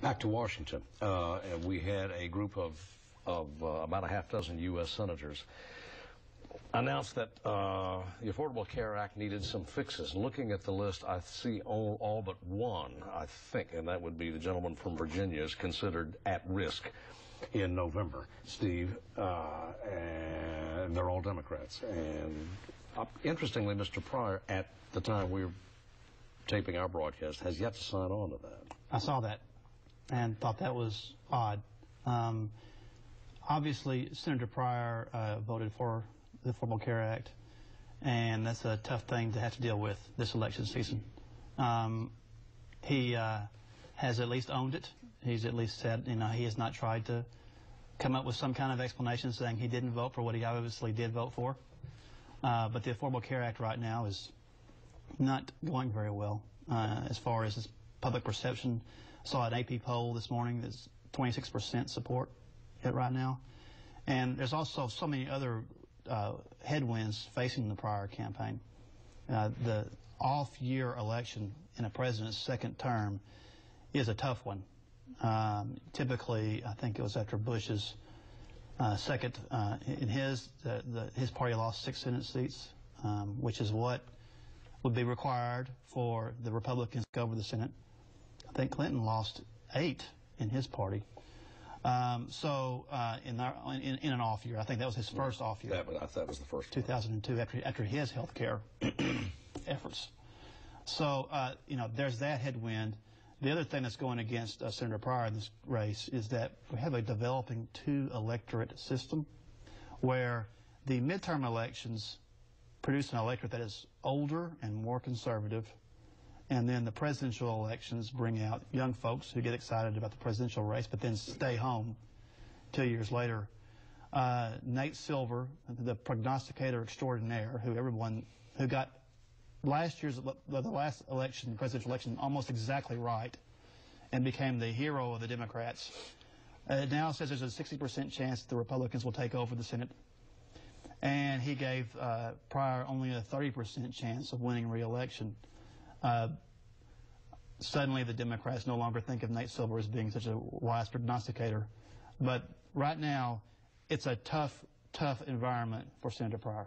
Back to Washington, and we had a group of about a half dozen U.S. senators announced that the Affordable Care Act needed some fixes. Looking at the list, I see all but one, I think, and that would be the gentleman from Virginia, is considered at risk in November, Steve, and they're all Democrats. And interestingly, Mr. Pryor, at the time we were taping our broadcast, has yet to sign on to that. I saw that and thought that was odd. Obviously, Senator Pryor voted for the Affordable Care Act, and that's a tough thing to have to deal with this election season. He has at least owned it. He's at least said, he has not tried to come up with some kind of explanation saying he didn't vote for what he obviously did vote for. But the Affordable Care Act right now is not going very well as far as its public perception. I saw an AP poll this morning that's 26% support it right now. And there's also so many other headwinds facing the Pryor campaign. The off-year election in a president's second term is a tough one. Typically, I think it was after Bush's second, in his party lost 6 Senate seats, which is what would be required for the Republicans to go over the Senate. I think Clinton lost 8 in his party. In an off year, I think that was his first off year. I thought that was the first 2002, after his health care efforts. So, there's that headwind. The other thing that's going against Senator Pryor in this race is that we have a developing two-electorate system where the midterm elections produce an electorate that is older and more conservative, and then the presidential elections bring out young folks who get excited about the presidential race but then stay home 2 years later. Nate Silver, the prognosticator extraordinaire, who got the last election, presidential election, almost exactly right and became the hero of the Democrats, now says there's a 60% chance that the Republicans will take over the Senate. And he gave Pryor only a 30% chance of winning re-election. Suddenly the Democrats no longer think of Nate Silver as being such a wise prognosticator. But right now, it's a tough environment for Senator Pryor.